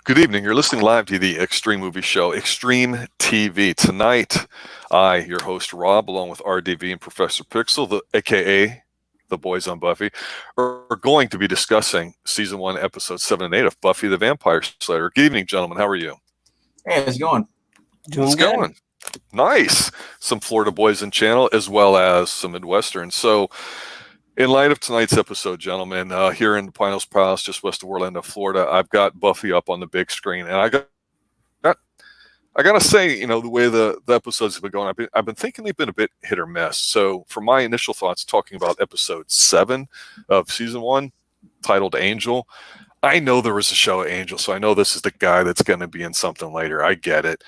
Good evening. You're listening live to the Xtreme Movie Show, Xtreme TV. Tonight, I, your host Rob, along with RDV and Professor Pixel, aka the boys on Buffy, are going to be discussing Season 1, Episodes 7 and 8 of Buffy the Vampire Slayer. Good evening, gentlemen. How are you? Hey, how's it going? It's going. Nice. Some Florida boys in channel, as well as some Midwestern. So, in light of tonight's episode, gentlemen, here in Pinos Palace, just west of Orlando, Florida, I've got Buffy up on the big screen, and I gotta say, the way the episodes have been going, I've been thinking they've been a bit hit or miss. So, for my initial thoughts, talking about episode 7 of season 1, titled Angel, I know there was a show Angel, so I know this is the guy that's going to be in something later. I get it.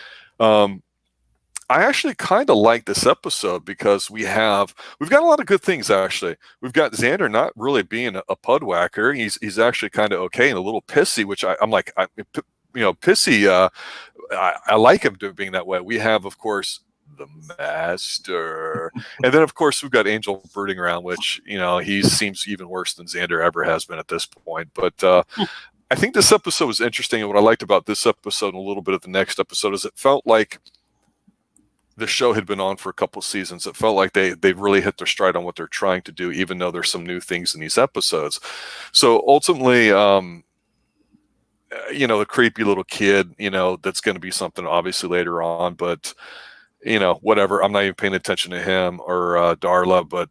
I actually kind of like this episode because we've got a lot of good things. Actually, we've got Xander not really being a pud whacker. He's actually kind of okay and a little pissy, which I'm like, pissy. I like him being that way. We have, of course, the Master, and then of course we've got Angel brooding around, which he seems even worse than Xander ever has been at this point. But I think this episode was interesting, and what I liked about this episode and a little bit of the next episode is it felt like the show had been on for a couple of seasons. It felt like they really hit their stride on what they're trying to do, even though there's some new things in these episodes. So ultimately, the creepy little kid, that's going to be something obviously later on, but whatever. I'm not even paying attention to him or Darla, but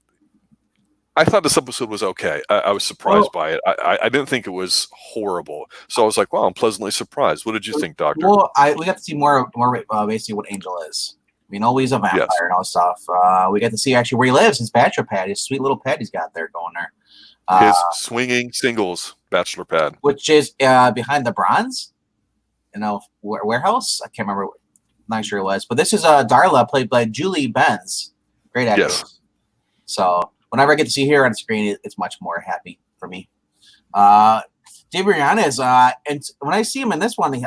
I thought this episode was okay. I was surprised by it. I didn't think it was horrible. So I was like, wow, I'm pleasantly surprised. What did you think, Doctor? Well, we got to see more basically what Angel is. We know he's a vampire and all stuff. We get to see actually where he lives, his bachelor pad, his sweet little pad he's got there going there. His swinging singles bachelor pad. Which is behind the bronze, warehouse. I can't remember. Not sure it was. But this is Darla, played by Julie Benz. Great actress. Yes. So whenever I get to see her on the screen, it's much more happy for me. Debrianna is, and when I see him in this one,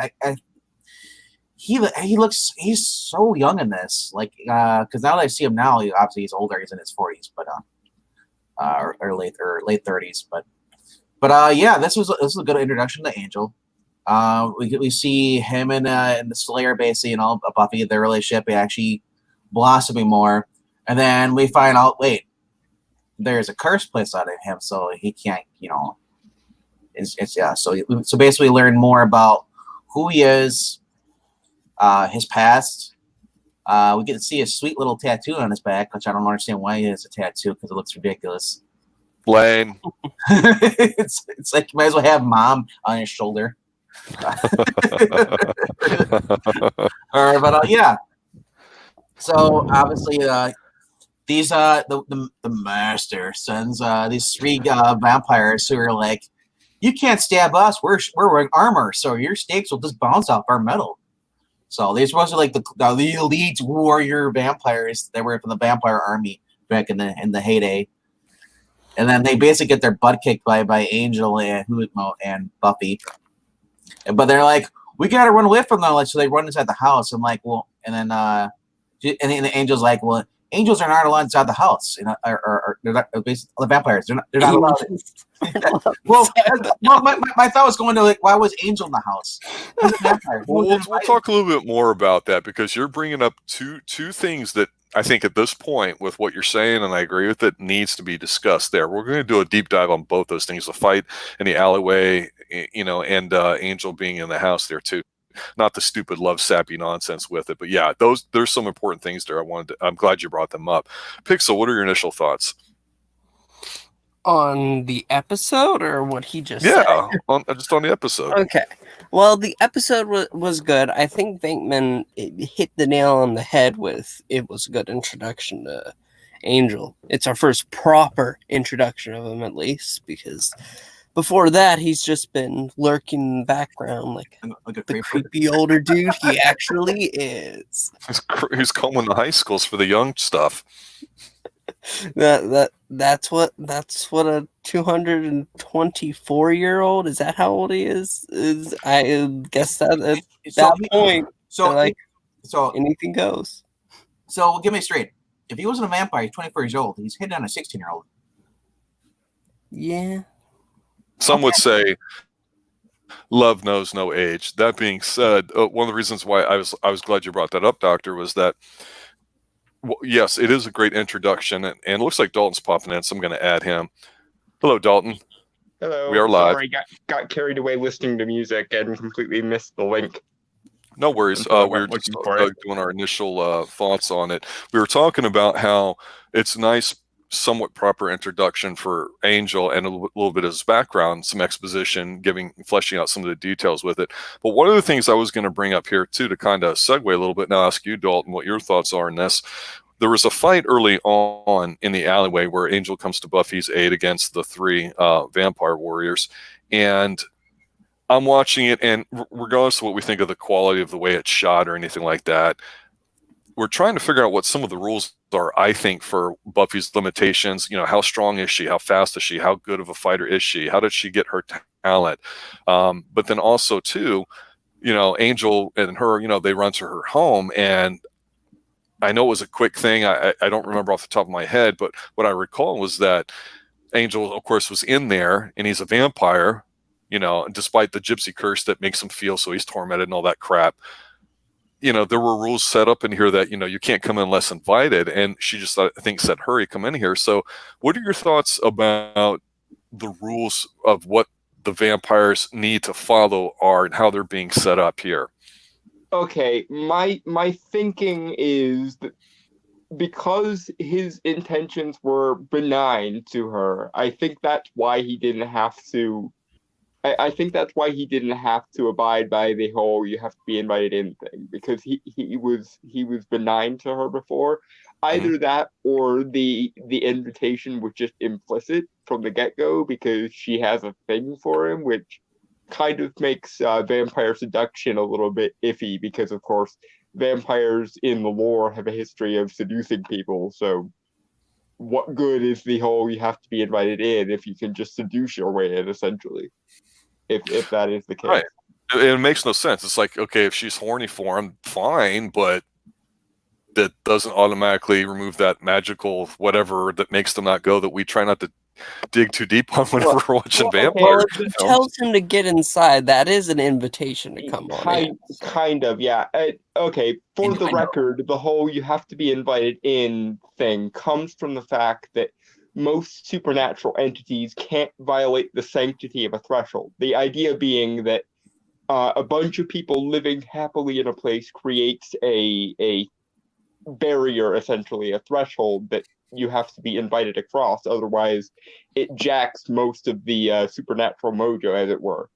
he's so young in this, because now that I see him now, obviously he's older, he's in his 40s, but or late 30s, but yeah, this was a good introduction to Angel. We see him and the Slayer basically, Buffy, their relationship actually blossoming more, and then we find out, wait, there's a curse placed on him, so he can't, so basically learn more about who he is. His past. We get to see a sweet little tattoo on his back, which I don't understand why he has a tattoo because it looks ridiculous. Lame. it's like you might as well have Mom on his shoulder. But yeah. So obviously, these the Master sends these 3 vampires who are like, you can't stab us. We're wearing armor, so your stakes will just bounce off our metal. So they're supposed to like the elite warrior vampires that were from the vampire army back in the heyday, and then they basically get their butt kicked by Angel and Buffy, but they're like, we gotta run away from them, so they run inside the house. I'm like, well, and then the Angel's like, well, angels are not allowed inside the house, or they're not, the vampires. They're not allowed. Well, my thought was going to like, why was Angel in the house? We'll talk a little bit more about that because you're bringing up two things that I think at this point, with what you're saying, and I agree with it, needs to be discussed there. We're going to do a deep dive on both those things: the fight in the alleyway, and Angel being in the house there too. Not the stupid love sappy nonsense with it, but yeah, there's some important things there. I'm glad you brought them up. Pixel, what are your initial thoughts on the episode, or what he just said? Just on the episode. Okay, well, the episode was good. I think Bankman hit the nail on the head with it was a good introduction to Angel. It's our first proper introduction of him, at least, because before that, he's just been lurking in the background like the creepy older dude he actually is. He's combing the high schools for the young stuff. That's what a 224-year-old, is that how old he is I guess that at that point, so anything goes. So give me straight, if he wasn't a vampire, he's 24 years old, he's hitting on a 16-year-old. Yeah. Some would say Love knows no age. That being said, one of the reasons why I was glad you brought that up, Doctor, was that yes, it is a great introduction, and it looks like Dalton's popping in, so I'm going to add him. Hello, Dalton. Hello. We are live. Sorry, got carried away listening to music and completely missed the link. No worries. We were just doing our initial thoughts on it. We were talking about how it's nice, somewhat proper introduction for Angel and a little bit of his background, some exposition, fleshing out some of the details with it. But one of the things I was going to bring up here too, to kind of segue a little bit, and I'll ask you, Dalton, what your thoughts are in this. There was a fight early on in the alleyway where Angel comes to Buffy's aid against the three vampire warriors, and I'm watching it, and regardless of what we think of the quality of the way it's shot or anything like that, we're trying to figure out what some of the rules are, I think, for Buffy's limitations. You know, how strong is she? How fast is she? How good of a fighter is she? How did she get her talent? But then also, too, you know, Angel and her, you know, they run to her home, and I know it was a quick thing. I don't remember off the top of my head, but what I recall was that Angel, of course, was in there, and he's a vampire, you know, despite the gypsy curse that makes him feel so he's tormented and all that crap. You know, there were rules set up in here that, you know, you can't come in unless invited. And she just, I think, said, hurry, come in here. So what are your thoughts about the rules of what the vampires need to follow are and how they're being set up here? Okay, my thinking is that because his intentions were benign to her, I think that's why he didn't have to. I think that's why he didn't have to abide by the whole "you have to be invited in" thing, because he was benign to her before. Either that or the invitation was just implicit from the get-go because she has a thing for him, which kind of makes vampire seduction a little bit iffy because, of course, vampires in the lore have a history of seducing people. So what good is the whole "you have to be invited in" if you can just seduce your way in, essentially? If that is the case. Right. It makes no sense. It's like, okay, if she's horny for him, fine, but that doesn't automatically remove that magical whatever that makes them not go, that we try not to dig too deep on whenever we're watching vampires. Well, if he tells him to get inside, that is an invitation to come on. Kind of, yeah. Okay, for the record, the whole "you have to be invited in" thing comes from the fact that most supernatural entities can't violate the sanctity of a threshold. The idea being that a bunch of people living happily in a place creates a barrier, essentially, a threshold that you have to be invited across. Otherwise, it jacks most of the supernatural mojo, as it were.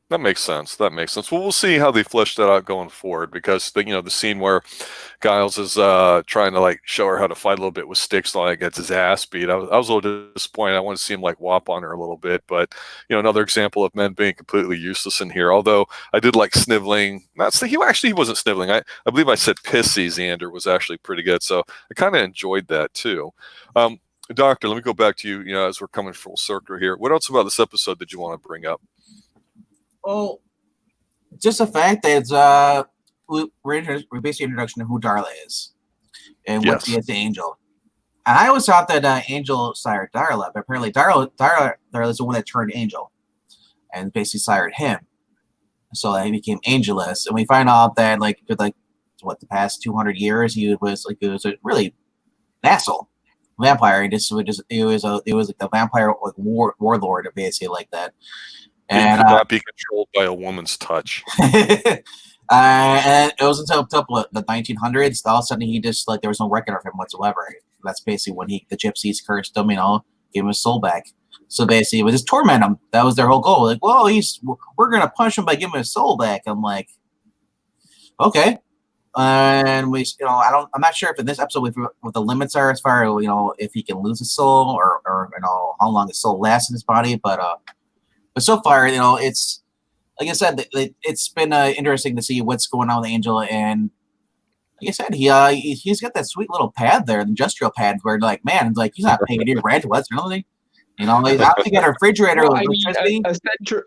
That makes sense. Well, we'll see how they flesh that out going forward, because the scene where Giles is trying to like show her how to fight a little bit with sticks, like gets his ass beat. I was a little disappointed. I want to see him like whop on her a little bit, but another example of men being completely useless in here. Although I did like sniveling. He wasn't sniveling. I believe I said pissy. Xander was actually pretty good, so I kind of enjoyed that too. Doctor, let me go back to you. As we're coming full circle here, what else about this episode did you want to bring up? Well, just the fact that we're basically introduction to who Darla is and what she is to Angel. And I always thought that Angel sired Darla, but apparently Darla is the one that turned Angel and basically sired him. So he became Angelus, and we find out that the past 200 years he was a really an asshole vampire. He was like the vampire warlord, basically like that. And could not be controlled by a woman's touch. And it was until the 1900s, all of a sudden he just there was no record of him whatsoever. That's basically when the gypsies cursed him, gave him his soul back. So basically, it was just torment him. That was their whole goal. Like, well, we're gonna punish him by giving him his soul back. I'm like, okay. And I'm not sure if in this episode what the limits are as far as if he can lose his soul or how long his soul lasts in his body, but so far, it's like I said, it's been interesting to see what's going on with Angel, and like I said, he's got that sweet little pad there, the industrial pad, where he's not paying any rent or anything. He's out to get a refrigerator. Well,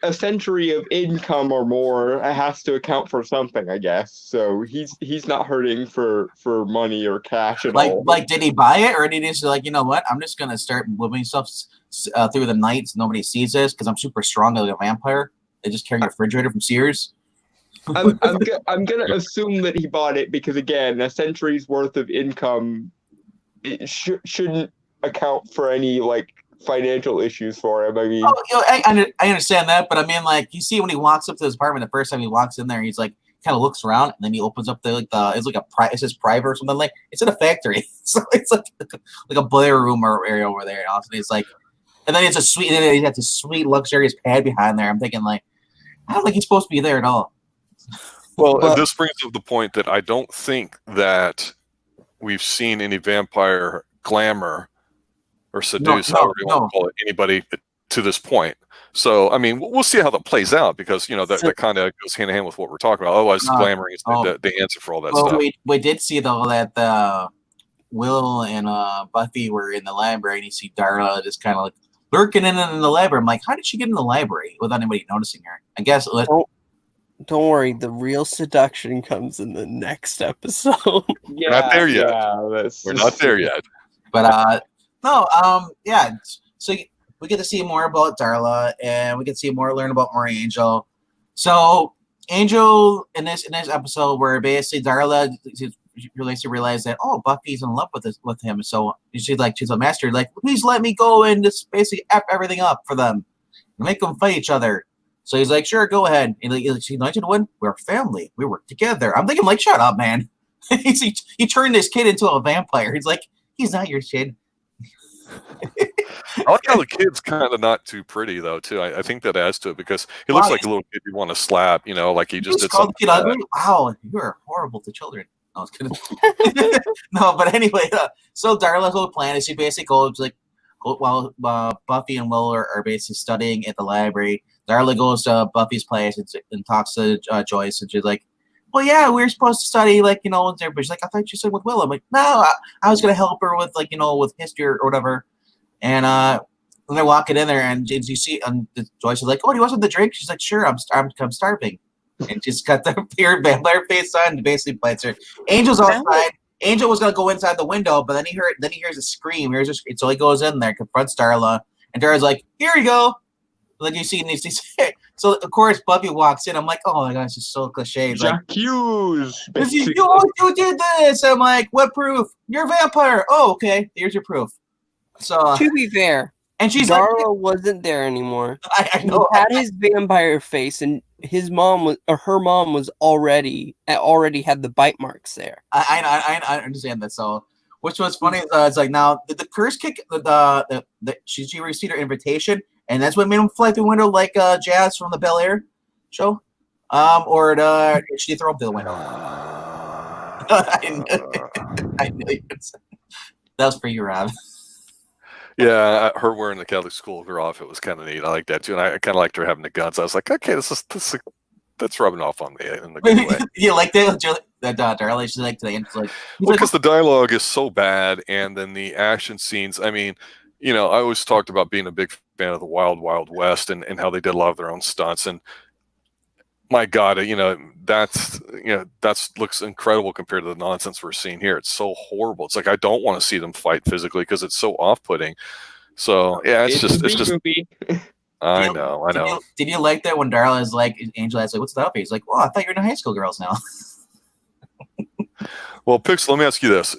a century of income or more has to account for something, I guess. So he's not hurting for money or cash at all. Did he buy it, or did he just what? I'm just gonna start moving stuff through the night so nobody sees this because I'm super strong like a vampire. They just carrying a refrigerator from Sears. I'm gonna assume that he bought it because again, a century's worth of income shouldn't account for any like financial issues for him. I mean, I understand that, but I mean, like you see when he walks up to his apartment, the first time he walks in there, he's like kind of looks around, and then he opens up it's his private or something like it's in a factory, so it's like a boiler room or area over there. And he's like, and then it's a sweet, and then he got this sweet luxurious pad behind there. I'm thinking like, I don't think he's supposed to be there at all. Well, this brings up the point that I don't think that we've seen any vampire glamour or seduce, however you want to call it, anybody to this point. So, I mean, we'll see how that plays out because, that kind of goes hand in hand with what we're talking about. Otherwise, glamour is the answer for all that stuff. We did see, though, that Willow and Buffy were in the library, and you see Darla just kind of like lurking in the library. I'm like, how did she get in the library without anybody noticing her? I guess... Don't worry, the real seduction comes in the next episode. We're not there yet. We're not there yet. But yeah. So we get to see more about Darla, and we get to learn about more Angel. So Angel in this episode, where basically Darla realized that Buffy's in love with him. So she's a master, like, please let me go and just basically F everything up for them, make them fight each other. So he's like, sure, go ahead. And he's like, you know what? We're family. We work together. I'm thinking, like, shut up, man. He turned this kid into a vampire. He's like, he's not your kid. I like how the kid's kind of not too pretty, though, too. I think that adds to it because he looks like a little kid you want to slap, like he just did something. Kid ugly? Wow, you are horrible to children. No, I was kidding. No, but anyway, so Darla's whole plan is she basically goes, like, while Buffy and Willow are basically studying at the library, Darla goes to Buffy's place and talks to Joyce, and she's like, well, yeah, we were supposed to study, like, but she's like, I thought you said with Willow. I'm like, no, I was going to help her with, like, with history or whatever. And when they're walking in there, and you see, Joyce is like, oh, do you want something to drink? She's like, sure, I'm starving. And she's got the weird vampire face on and basically bites her. Angel's outside. Angel was going to go inside the window, but then he hears a scream. So he goes in there, confronts Darla, and Darla's like, here you go. Like you see, so of course Buffy walks in. I'm like, oh my gosh, it's just so cliche. J'accuse. Like, you did this. I'm like, what proof? You're a vampire. Oh, okay. Here's your proof. So to be fair, and she's Darla wasn't there anymore. I know. He had his vampire face, and her mom was already had the bite marks there. I understand that. So, which was funny. It's like now the curse kick. She received her invitation. And that's what made him fly through the window like Jazz from the Bel Air show? Or did she throw him through the window? I knew you could say. That was for you, Rob. Yeah, her wearing the Catholic school girl outfit was kind of neat. I like that too. And I kind of liked her having the guns. I was like, okay, that's rubbing off on me in a good way. You like that Darla? She's like to the end. Like, because the dialogue is so bad, and then the action scenes. I mean, I always talked about being a big fan of the Wild Wild West and how they did a lot of their own stunts. And my God, that's looks incredible compared to the nonsense we're seeing here. It's so horrible. It's like I don't want to see them fight physically because it's so off-putting. So yeah, it's just. I know. Did you like that when Darla is like, Angel is like, what's the outfit? He's like, well, I thought you were into high school girls now. Well, Pix, let me ask you this.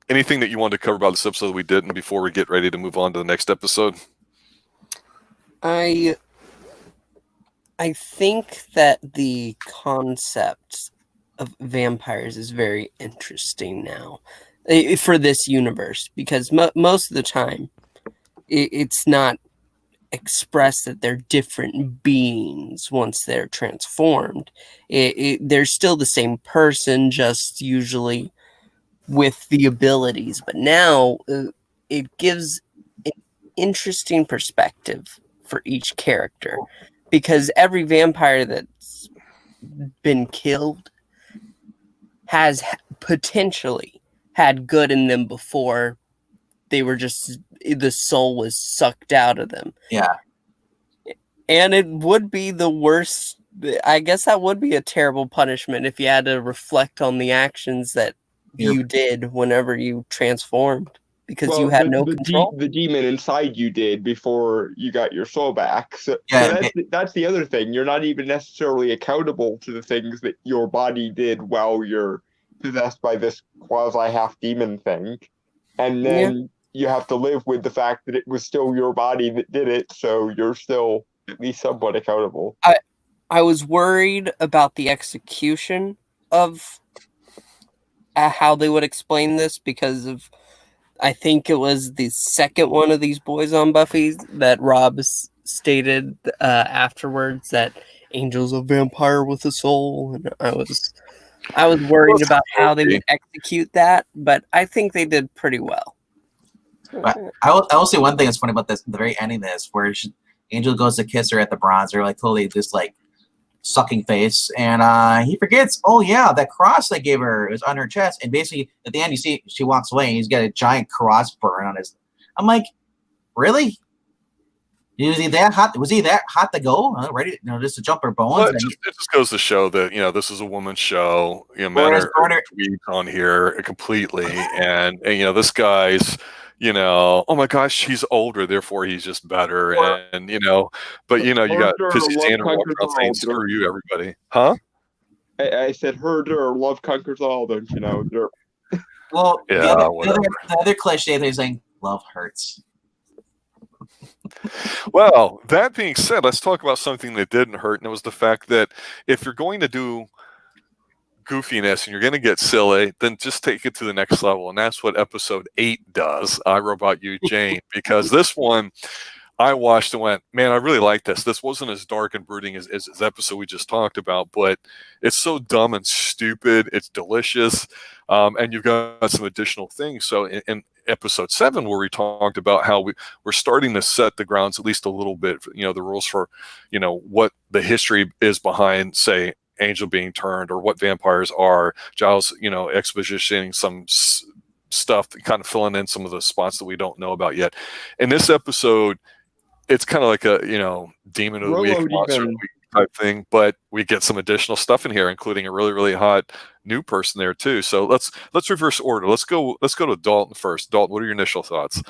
Anything that you wanted to cover about this episode that we didn't before we get ready to move on to the next episode? I think that the concept of vampires is very interesting now for this universe because most of the time it's not expressed that they're different beings once they're transformed. They're still the same person, just usually with the abilities, but now it gives an interesting perspective for each character because every vampire that's been killed has potentially had good in them before they were just the soul was sucked out of them. Yeah. And it would be the worst. I guess that would be a terrible punishment if you had to reflect on the actions that you did whenever you transformed, because you had no control. The demon inside you did before you got your soul back. So that's the other thing. You're not even necessarily accountable to the things that your body did while you're possessed by this quasi half demon thing, and then you have to live with the fact that it was still your body that did it. So you're still at least somewhat accountable. I was worried about the execution of how they would explain this because of, I think it was the second one of these boys on Buffy that Rob stated afterwards that Angel's a vampire with a soul, and I was worried about how they would execute that, but I think they did pretty well. I will say one thing that's funny about this, the very ending of this, where Angel goes to kiss her at the bronzer, like totally just like sucking face, and he forgets, oh yeah, that cross they gave her is on her chest, and basically at the end you see she walks away and he's got a giant cross burn on his. I'm like, really? Was he that hot? Was he that hot to go? Ready, just to jump her bones? Well, it just goes to show that this is a woman's show. Men are weak on here completely, and this guy's. Oh my gosh, he's older, therefore he's just better, and but you got Pissy Xander walking around saying screw you, everybody, huh? I said herder, love conquers all, don't you know? Well, the other cliche thing is saying love hurts. Well, that being said, let's talk about something that didn't hurt, and it was the fact that if you're going to do goofiness and you're going to get silly, then just take it to the next level, and that's what episode 8 does. I Robot You, Jane, because this one I watched and went, man, I really like this. This wasn't as dark and brooding as the episode we just talked about, but it's so dumb and stupid. It's delicious, and you've got some additional things. So in episode 7, where we talked about how we're starting to set the grounds at least a little bit, the rules for what the history is behind, say, Angel being turned, or what vampires are. Giles, expositioning some stuff, kind of filling in some of the spots that we don't know about yet. In this episode, it's kind of like a demon of the week, monster of the week type thing, but we get some additional stuff in here, including a really, really hot new person there too. So let's reverse order. Let's go to Dalton first. Dalton, what are your initial thoughts?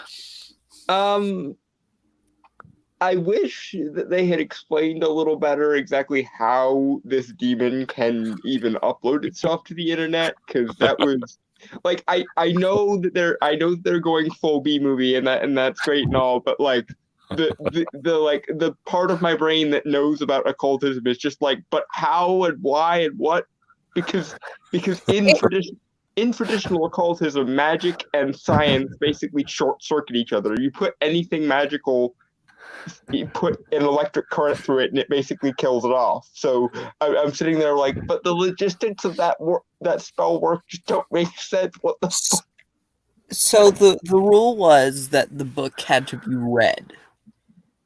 I wish that they had explained a little better exactly how this demon can even upload itself to the internet, because that was like I know that they're going full B movie, and that's great and all, but like the part of my brain that knows about occultism is just like, but how and why and what? Because in traditional occultism, magic and science basically short circuit each other. You put anything magical, you put an electric current through it, and it basically kills it off. So I'm sitting there like, but the logistics of that spell work just don't make sense. What the fuck? So the rule was that the book had to be read.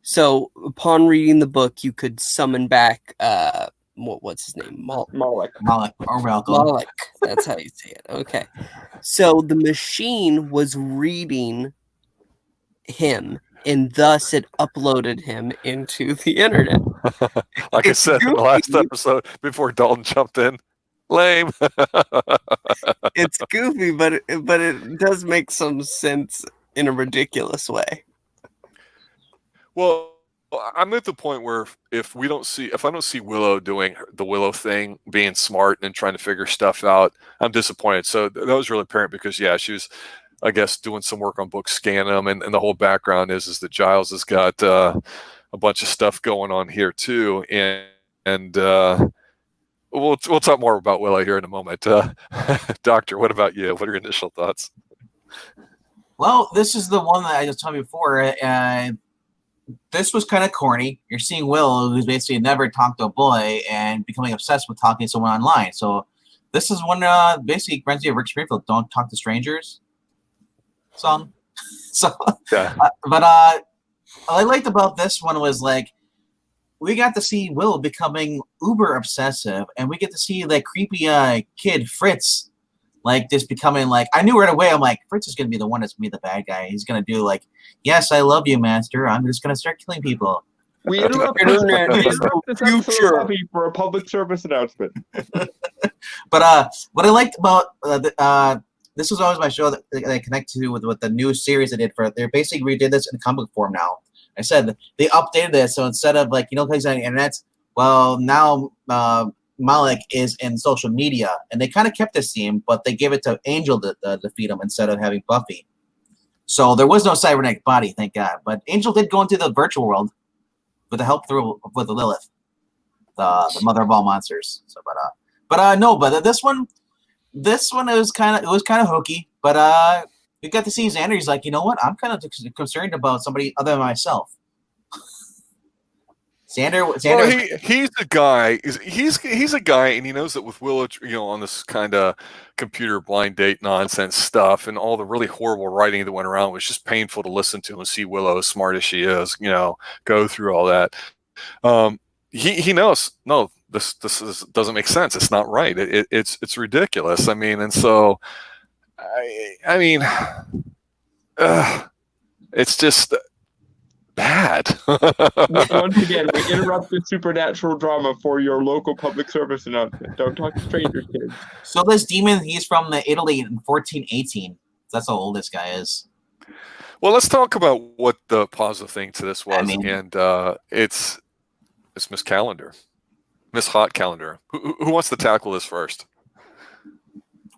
So upon reading the book, you could summon back what's his name? Moloch. Or Malcolm. Moloch. That's how you say it. Okay. So the machine was reading him, and thus it uploaded him into the internet. Like I said in the last episode before Dalton jumped in, lame. It's goofy, but it does make some sense in a ridiculous way. Well, I'm at the point where if I don't see Willow doing the Willow thing, being smart and trying to figure stuff out, I'm disappointed. So that was really apparent because she was, I guess, doing some work on books, scanning them, and the whole background is that Giles has got a bunch of stuff going on here too, and we'll talk more about Willow here in a moment. Doctor, what about you? What are your initial thoughts? Well, this is the one that I just told you before. This was kind of corny. You're seeing Willow, who's basically never talked to a boy, and becoming obsessed with talking to someone online. So this is one basically reminds me of Rick Springfield, "Don't Talk to Strangers" song. So, yeah. But what I liked about this one was like we got to see Will becoming uber obsessive, and we get to see that creepy kid Fritz, like just becoming like, I knew right away. I'm like, Fritz is gonna be the one that's gonna be the bad guy. He's gonna do like, yes, I love you, Master. I'm just gonna start killing people. We interrupt this episode for a public service announcement. But what I liked about this was always my show that I connect to with the new series they did for. They basically redid this in comic form now. I said they updated this, so instead of like things on the internet, well now Malik is in social media, and they kind of kept this theme, but they gave it to Angel to defeat him instead of having Buffy. So there was no cybernetic body, thank God. But Angel did go into the virtual world with the help with Lilith, the mother of all monsters. So, but this one it was kind of hokey. But we got to see Xander. He's like, you know what? I'm kind of concerned about somebody other than myself. Xander. Well, he's a guy. He's a guy, and he knows that with Willow, on this kind of computer blind date nonsense stuff, and all the really horrible writing that went around, it was just painful to listen to and see Willow, as smart as she is, go through all that. He knows. No, this doesn't make sense. It's not right. It's ridiculous. I mean, and so, I mean, it's just bad. Once again, we interrupt the supernatural drama for your local public service announcement. Don't talk to strangers, kids. So this demon, he's from Italy in 1418. That's how old this guy is. Well, let's talk about what the positive thing to this was, and it's Miss Calendar, Miss Hot Calendar. Who wants to tackle this first?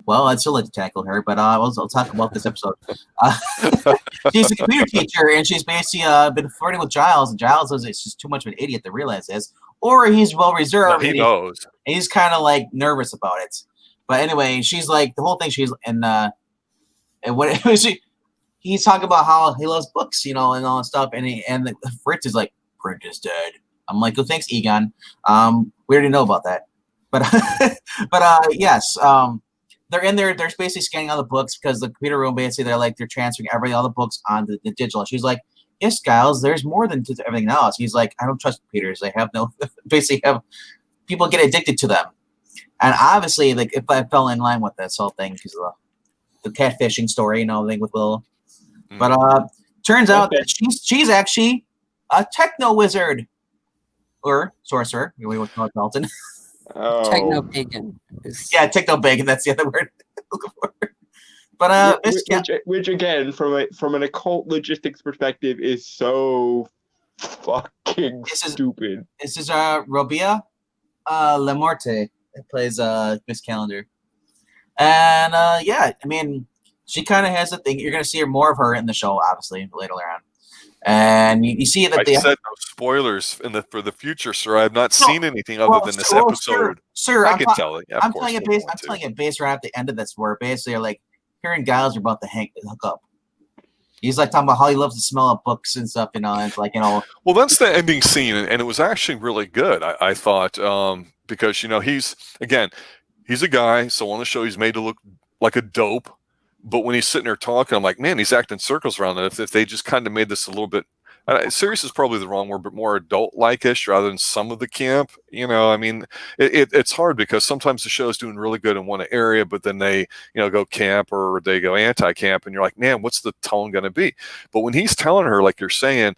Well, I'd still like to tackle her, but I'll talk about this episode. She's a computer teacher, and she's basically been flirting with Giles, and Giles is just too much of an idiot to realize this, or he's well reserved. No, he knows. And he's kind of like nervous about it. But anyway, she's like the whole thing. She's and what he's talking about how he loves books, and all that stuff, and Fritz is like, print is dead. I'm like, oh, thanks, Egon. We already know about that, but yes. They're in there. They're basically scanning all the books because the computer room basically they're transferring all the books onto the digital. She's like, "Yes, Giles, there's more than just everything else." He's like, "I don't trust computers. They have have people get addicted to them." And obviously, like if I fell in line with this whole thing because of the catfishing story and everything with Willow, but turns out that she's actually a techno wizard or sorcerer. You want to call it Dalton. Oh. Techno-pagan. Yeah, techno-pagan. That's the other word. But which again, from an occult logistics perspective, is so fucking stupid. This is Robia Lemorte. It plays Miss Calendar, and I mean, she kind of has a thing. You're gonna see more of her in the show, obviously later on. And you see that I said no spoilers for the future, sir. I've not seen anything other than this episode. Sir, I can tell it. Yeah, I'm telling you based right at the end of this, where basically like her and Giles are about to hook up. He's like talking about how he loves the smell of books and stuff, and it's like Well, that's the ending scene, and it was actually really good. I thought because he's a guy, so on the show he's made to look like a dope. But when he's sitting there talking, I'm like, man, he's acting circles around it. If they just kind of made this a little bit, serious is probably the wrong word, but more adult-like-ish rather than some of the camp. I mean, it's hard because sometimes the show is doing really good in one area, but then they, go camp or they go anti-camp, and you're like, man, what's the tone going to be? But when he's telling her, like you're saying,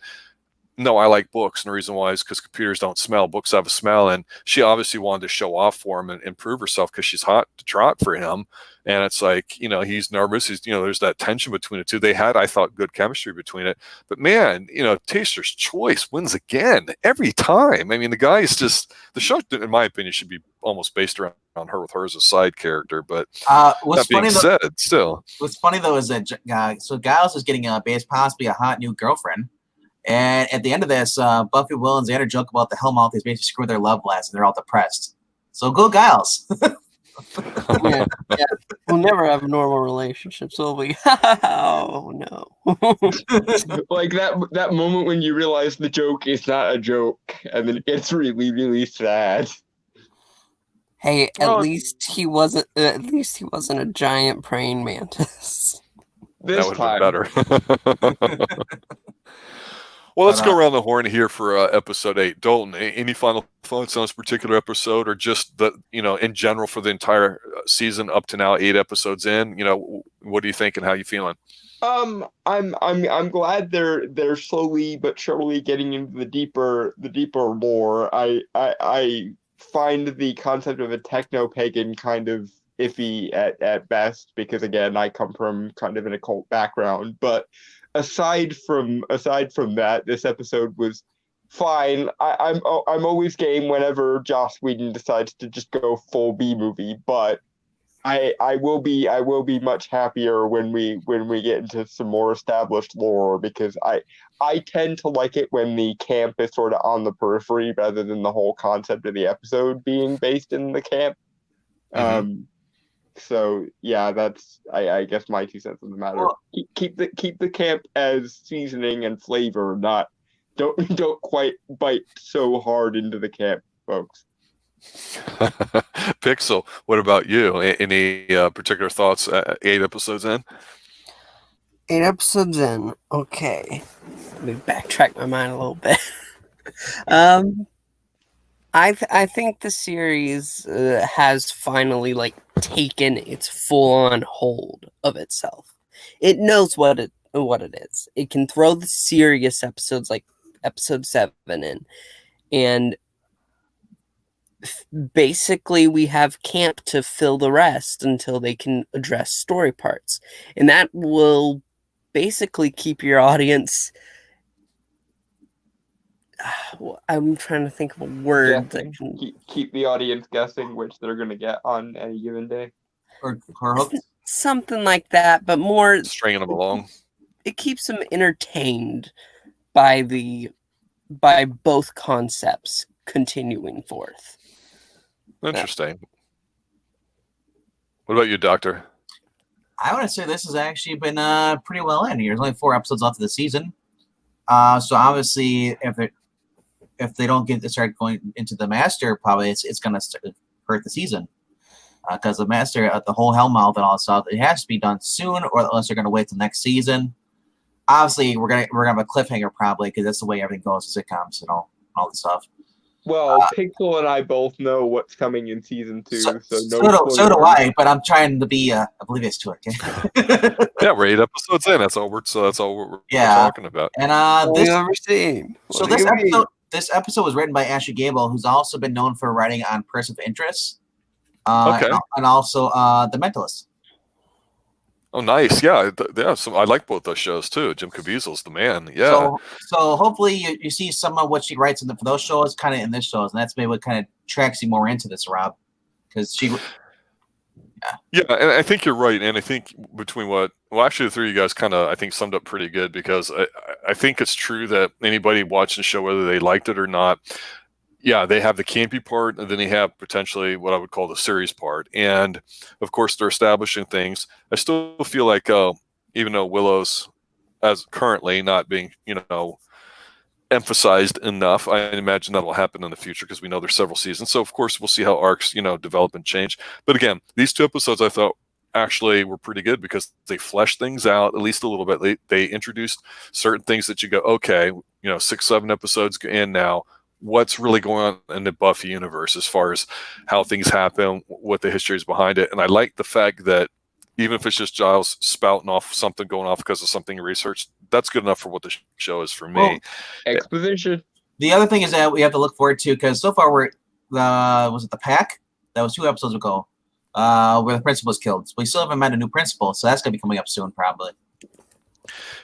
no, I like books, and the reason why is because computers don't smell. Books have a smell, and she obviously wanted to show off for him and prove herself because she's hot to trot for him. And it's like, he's nervous. He's, there's that tension between the two. They had, I thought, good chemistry between it. But man, Taster's Choice wins again every time. I mean, the guy is just the show, in my opinion, should be almost based around her with her as a side character. But what's funny said, still, what's funny though is that so Giles is getting possibly a hot new girlfriend. And at the end of this, Buffy, Will, and Xander joke about the Hellmouth is basically screwing their love lives, and they're all depressed. So go Giles. yeah. We'll never have normal relationships, will we? Oh no! Like that moment when you realize the joke is not a joke, and then it gets really, really sad. Hey, at least he wasn't a giant praying mantis. This that would time. Be better. Well, let's go around the horn here for episode 8. Dalton, any final thoughts on this particular episode, or just the in general for the entire season up to now, 8 episodes in? What do you think and how you feeling? I'm glad they're slowly but surely getting into the deeper lore. I find the concept of a techno pagan kind of iffy at best, because again, I come from kind of an occult background. But aside from that, this episode was fine. I'm always game whenever Joss Whedon decides to just go full B movie, but I will be much happier when we get into some more established lore, because I tend to like it when the camp is sort of on the periphery rather than the whole concept of the episode being based in the camp. Mhm. So yeah, that's I guess my 2 cents on the matter. Well- Keep the camp as seasoning and flavor, not don't quite bite so hard into the camp, folks. Pixel, what about you? Any particular thoughts? 8 episodes in. 8 episodes in. Okay. Let me backtrack my mind a little bit. I think the series has finally like taken its full on hold of itself. It knows what it is. It can throw the serious episodes like episode 7 in, and basically we have camp to fill the rest until they can address story parts, and that will basically keep your audience. I'm trying to think of a word that can Keep the audience guessing which they're going to get on any given day. Or hooked. something like that, but more Stringing them along. it keeps them entertained by both concepts continuing forth. Interesting. What about you, Doctor? I want to say this has actually been pretty well in here. There's only 4 episodes left of the season. So obviously, if they don't start going into the master, probably it's going to hurt the season. Because the master, the whole Hellmouth and all that stuff, it has to be done soon, or unless they're going to wait till next season. Obviously, we're gonna have a cliffhanger probably, because that's the way everything goes in sitcoms and all the stuff. Well, Pixel and I both know what's coming in season 2, so no. So do I, but I'm trying to be oblivious to it. Okay? Yeah, we're 8 episodes in. That's all we're Yeah. talking about. And this episode was written by Ashley Gable, who's also been known for writing on Person of Interest, Okay. and also The Mentalist. Oh, nice. Yeah, I like both those shows too. Jim Caviezel's the man. Yeah. So hopefully you see some of what she writes for those shows kind of in this shows, and that's maybe what kind of tracks you more into this, Rob, because she. Yeah, and I think you're right. And I think actually the 3 of you guys kind of, I think, summed up pretty good, because I think it's true that anybody watching the show, whether they liked it or not, yeah, they have the campy part, and then they have potentially what I would call the series part. And of course, they're establishing things. I still feel like, even though Willow's as currently not being, emphasized enough, I imagine that will happen in the future, because we know there's several seasons. So of course, we'll see how arcs, develop and change. But again, these 2 episodes I thought actually were pretty good, because they fleshed things out at least a little bit. They introduced certain things that you go, okay, 6, 7 episodes in now. What's really going on in the Buffy universe as far as how things happen, what the history is behind it. And I like the fact that even if it's just Giles spouting off something going off because of something he researched, that's good enough for what the show is for me. Well, exposition. The other thing is that we have to look forward to, because so far was it the Pack? That was 2 episodes ago, where the principal was killed. So we still haven't met a new principal, so that's going to be coming up soon, probably.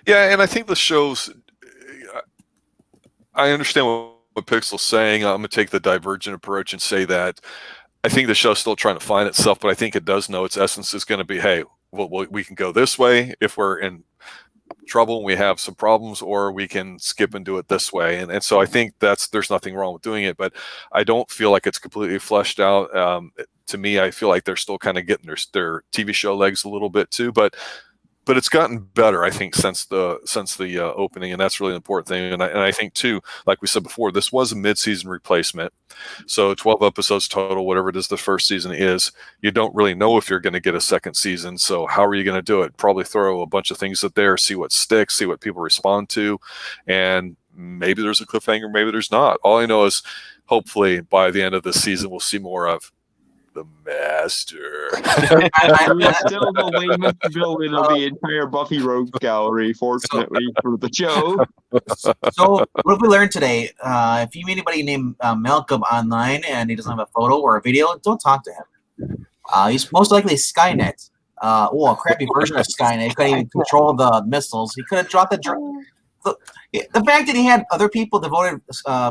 Yeah, and I think the shows, I understand what Pixel's saying. I'm going to take the divergent approach and say that I think the show's still trying to find itself, but I think it does know its essence is going to be, hey, we can go this way if we're in trouble and we have some problems, or we can skip and do it this way. And so I think there's nothing wrong with doing it, but I don't feel like it's completely fleshed out. To me, I feel like they're still kind of getting their TV show legs a little bit too, but it's gotten better, I think, since the opening, and that's really an important thing. And I think too, like we said before, this was a mid-season replacement, so 12 episodes total, whatever it is the first season is. You don't really know if you're going to get a second season, so how are you going to do it? Probably throw a bunch of things out there, see what sticks, see what people respond to, and maybe there's a cliffhanger, maybe there's not. All I know is, hopefully, by the end of the season, we'll see more of the Master. We're still the lamest villain of the entire Buffy Rogues gallery, fortunately, for the show. So what have we learned today? If you meet anybody named Malcolm online and he doesn't have a photo or a video, don't talk to him. He's most likely Skynet. A crappy version of Skynet. He couldn't even control the missiles. He could have dropped the fact that he had other people devoted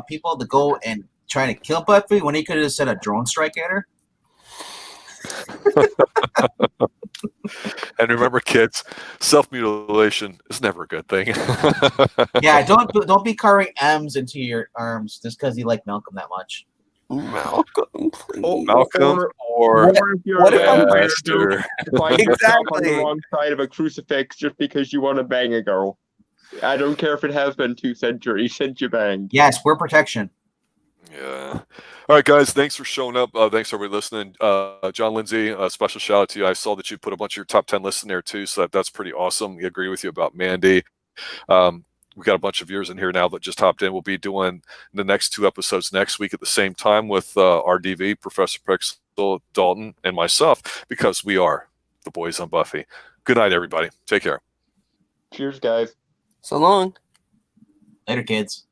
people to go and try to kill Buffy when he could have sent a drone strike at her. And remember, kids, self-mutilation is never a good thing. Yeah, don't be carving M's into your arms just because you like Malcolm that much. Malcolm, please. Malcolm or if you're what if a I'm vampire, Master. don't find yourself on the Exactly. wrong side of a crucifix just because you want to bang a girl. I don't care if it has been 2 centuries since you banged. Yes, we're protection. Yeah. All right, guys. Thanks for showing up. Thanks for everybody listening. John Lindsay, a special shout out to you. I saw that you put a bunch of your top 10 lists in there too, so that's pretty awesome. We agree with you about Mandy. We got a bunch of viewers in here now that just hopped in. We'll be doing the next 2 episodes next week at the same time with RDV, Professor Pixel, Dalton, and myself, because we are the boys on Buffy. Good night, everybody. Take care. Cheers, guys. So long. Later, kids.